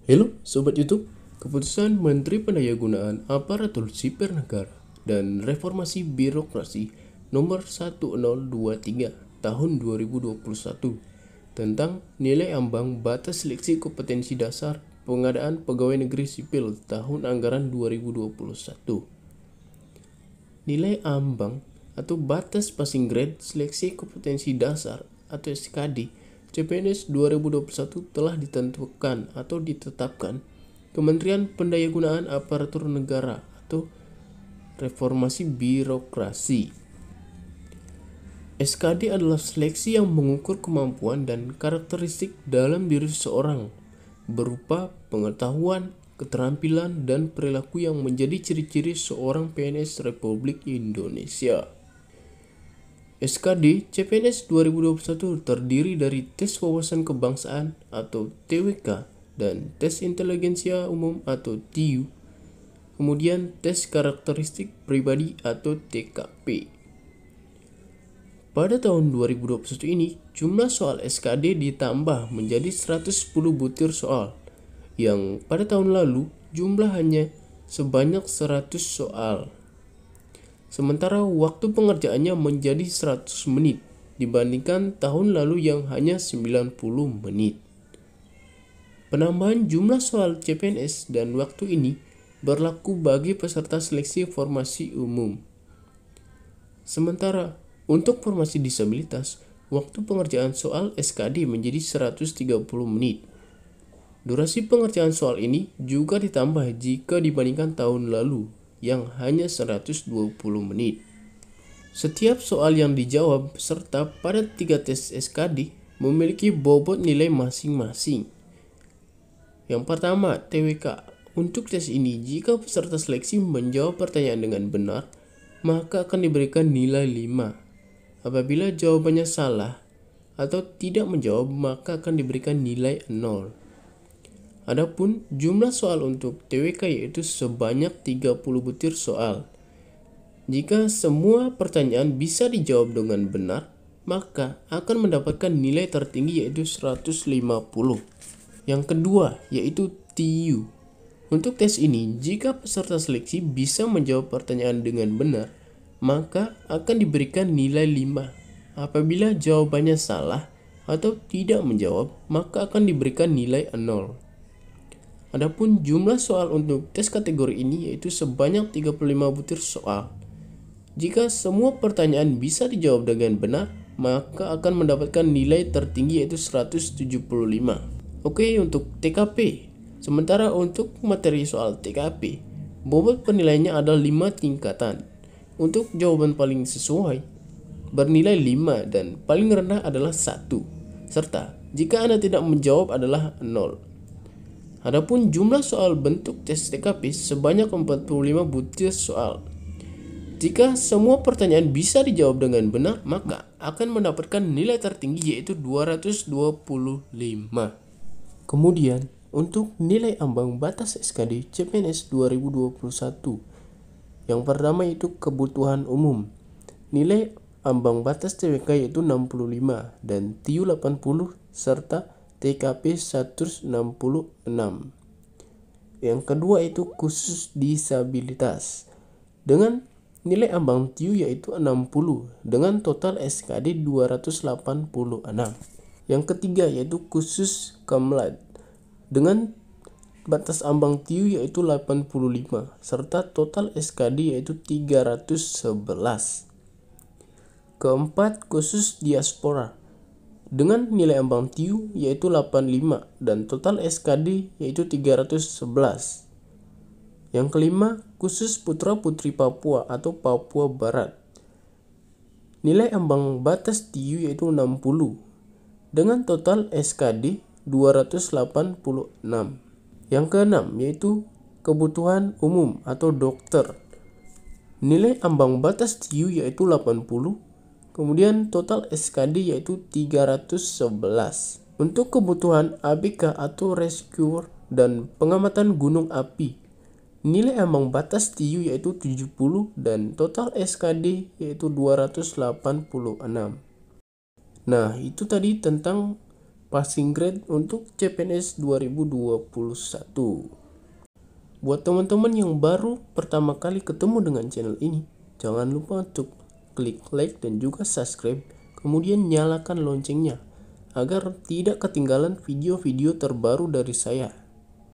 Halo Sobat YouTube, keputusan Menteri Pendayagunaan Aparatur Sipil Negara dan Reformasi Birokrasi nomor 1023 tahun 2021 tentang nilai ambang batas seleksi kompetensi dasar pengadaan pegawai negeri sipil tahun anggaran 2021. Nilai ambang atau batas passing grade seleksi kompetensi dasar atau SKD CPNS 2021 telah ditentukan atau ditetapkan Kementerian Pendayagunaan Aparatur Negara atau Reformasi Birokrasi. SKD adalah seleksi yang mengukur kemampuan dan karakteristik dalam diri seseorang berupa pengetahuan, keterampilan, dan perilaku yang menjadi ciri-ciri seorang PNS Republik Indonesia. SKD CPNS 2021 terdiri dari tes wawasan kebangsaan atau TWK dan tes inteligensia umum atau TIU, kemudian tes karakteristik pribadi atau TKP. Pada tahun 2021 ini, jumlah soal SKD ditambah menjadi 110 butir soal, yang pada tahun lalu jumlah hanya sebanyak 100 soal. Sementara waktu pengerjaannya menjadi 100 menit dibandingkan tahun lalu yang hanya 90 menit. Penambahan jumlah soal CPNS dan waktu ini berlaku bagi peserta seleksi formasi umum. Sementara untuk formasi disabilitas, waktu pengerjaan soal SKD menjadi 130 menit. Durasi pengerjaan soal ini juga ditambah jika dibandingkan tahun lalu yang hanya 120 menit. Setiap soal yang dijawab peserta pada 3 tes SKD memiliki bobot nilai masing-masing. Yang pertama, TWK. Untuk tes ini, jika peserta seleksi menjawab pertanyaan dengan benar, maka akan diberikan nilai 5. Apabila jawabannya salah atau tidak menjawab, maka akan diberikan nilai 0. Adapun jumlah soal untuk TWK yaitu sebanyak 30 butir soal. Jika semua pertanyaan bisa dijawab dengan benar, maka akan mendapatkan nilai tertinggi yaitu 150. Yang kedua yaitu TIU. Untuk tes ini, jika peserta seleksi bisa menjawab pertanyaan dengan benar, maka akan diberikan nilai 5. Apabila jawabannya salah atau tidak menjawab, maka akan diberikan nilai 0. Adapun jumlah soal untuk tes kategori ini yaitu sebanyak 35 butir soal. Jika semua pertanyaan bisa dijawab dengan benar, maka akan mendapatkan nilai tertinggi yaitu 175. Oke, untuk TKP. Sementara untuk materi soal TKP, bobot penilaiannya adalah 5 tingkatan. Untuk jawaban paling sesuai bernilai 5 dan paling rendah adalah 1. Serta jika Anda tidak menjawab adalah 0. Adapun jumlah soal bentuk tes TKP sebanyak 45 butir soal. Jika semua pertanyaan bisa dijawab dengan benar, maka akan mendapatkan nilai tertinggi yaitu 225. Kemudian, untuk nilai ambang batas SKD CPNS 2021, yang pertama itu kebutuhan umum. Nilai ambang batas TWK yaitu 65 dan TIU 80 serta TKP 166. Yang kedua itu khusus disabilitas. Dengan nilai ambang TIU yaitu 60 dengan total SKD 286. Yang ketiga yaitu khusus kamlat dengan batas ambang TIU yaitu 85 serta total SKD yaitu 311. Keempat, khusus diaspora dengan nilai ambang TIU yaitu 85 dan total SKD yaitu 311. Yang kelima, khusus putra-putri Papua atau Papua Barat. Nilai ambang batas TIU yaitu 60 dengan total SKD 286. Yang keenam yaitu kebutuhan umum atau dokter. Nilai ambang batas TIU yaitu 80, kemudian total SKD yaitu 311. Untuk kebutuhan ABK atau rescuer dan pengamatan gunung api, nilai ambang batas TIU yaitu 70 dan total SKD yaitu 286. Nah, itu tadi tentang passing grade untuk CPNS 2021. Buat teman-teman yang baru pertama kali ketemu dengan channel ini, jangan lupa untuk klik like dan juga subscribe, kemudian nyalakan loncengnya agar tidak ketinggalan video-video terbaru dari saya.